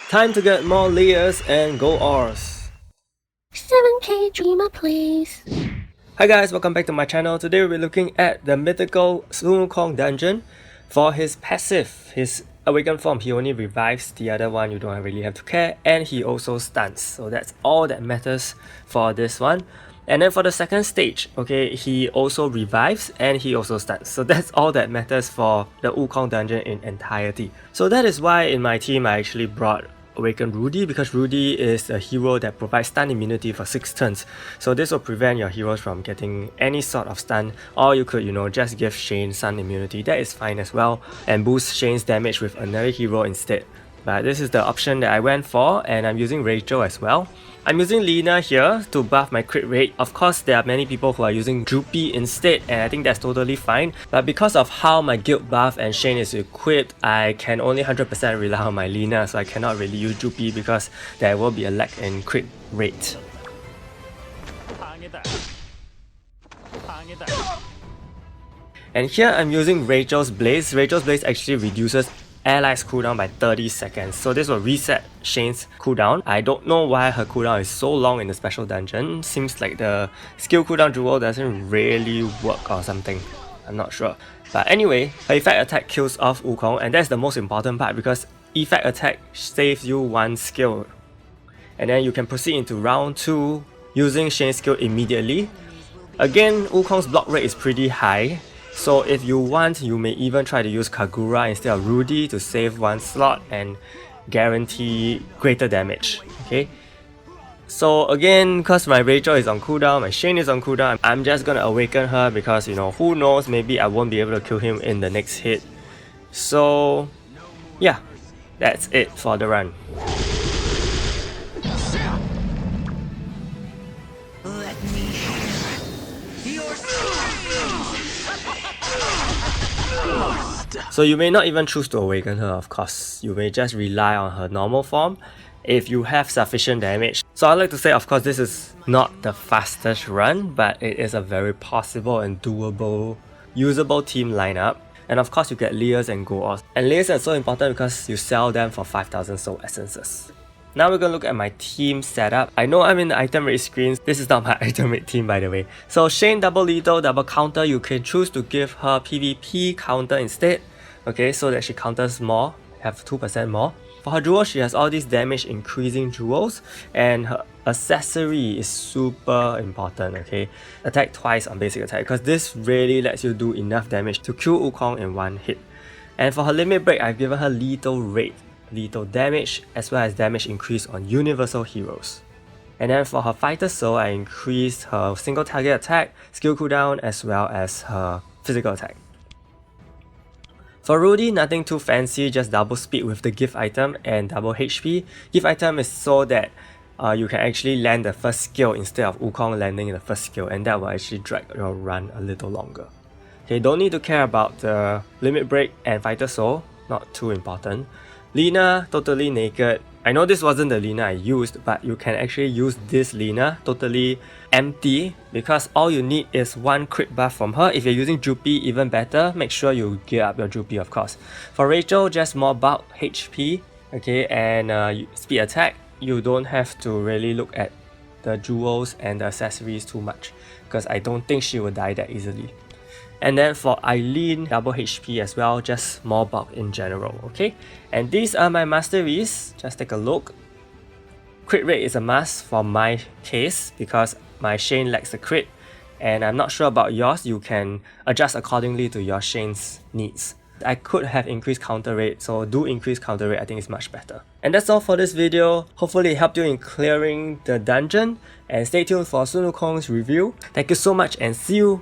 Time to get more layers and gold ores. 7k dreamer please. Hi guys, welcome back to my channel. Today we're looking at the mythical Wukong dungeon. For his passive, his awakened form, he only revives. The other one you don't really have to care, and he also stuns. So that's all that matters for this one. And then for the second stage, okay, he also revives and he also stuns. So that's all that matters for the Wukong dungeon in entirety. So that is why in my team I actually brought Awakened Rudy, because Rudy is a hero that provides stun immunity for 6 turns. So this will prevent your heroes from getting any sort of stun, or you could, just give Shane stun immunity. That is fine as well, and boost Shane's damage with another hero instead. But this is the option that I went for, and I'm using Rachel as well. I'm using Lina here to buff my crit rate. Of course, there are many people who are using Droopy instead, and I think that's totally fine. But because of how my guild buff and Shane is equipped, I can only 100% rely on my Lina, so I cannot really use Droopy because there will be a lag in crit rate. And here I'm using Rachel's Blaze. Rachel's Blaze actually reduces allies cooldown by 30 seconds, so this will reset Shane's cooldown. I don't know why her cooldown is so long in the special dungeon. Seems like the skill cooldown jewel doesn't really work or something, I'm not sure. But anyway, her effect attack kills off Wukong, and that's the most important part because effect attack saves you 1 skill. And then you can proceed into round 2 using Shane's skill immediately. Again, Wukong's block rate is pretty high, so if you want, you may even try to use Kagura instead of Rudy to save 1 slot and guarantee greater damage, okay? So again, because my Rachel is on cooldown, my Shane is on cooldown, I'm just gonna awaken her because, who knows, maybe I won't be able to kill him in the next hit. So yeah, that's it for the run. So you may not even choose to awaken her, of course. You may just rely on her normal form if you have sufficient damage. So I'd like to say, of course, this is not the fastest run, but it is a very possible and doable, usable team lineup. And of course, you get layers and gold ores. And layers are so important because you sell them for 5,000 soul essences. Now we're going to look at my team setup. I know I'm in the item rate screens. This is not my item rate team, by the way. So Shane double lethal, double counter. You can choose to give her PvP counter instead. Okay, so that she counters more, have 2% more. For her jewels, she has all these damage increasing jewels, and her accessory is super important, okay? Attack twice on basic attack, because this really lets you do enough damage to kill Wukong in 1 hit. And for her limit break, I've given her lethal rate, lethal damage, as well as damage increase on universal heroes. And then for her fighter soul, I increased her single target attack, skill cooldown, as well as her physical attack. For Rudy, nothing too fancy, just double speed with the gift item and double HP. Gift item is so that you can actually land the first skill instead of Wukong landing the first skill, and that will actually drag your run a little longer. Okay, don't need to care about the limit break and fighter soul, not too important. Lina, totally naked. I know this wasn't the Lina I used, but you can actually use this Lina totally empty because all you need is 1 crit buff from her. If you're using Droopy, even better, make sure you gear up your Droopy, of course. For Rachel, just more bulk HP, okay, and speed attack. You don't have to really look at the jewels and the accessories too much because I don't think she will die that easily. And then for Eileen, double HP as well, just more bulk in general, okay? And these are my masteries, just take a look. Crit rate is a must for my case because my Shane lacks the crit, and I'm not sure about yours. You can adjust accordingly to your Shane's needs. I could have increased counter rate, so do increase counter rate, I think it's much better. And that's all for this video. Hopefully it helped you in clearing the dungeon, and stay tuned for Sun Wukong's review. Thank you so much and see you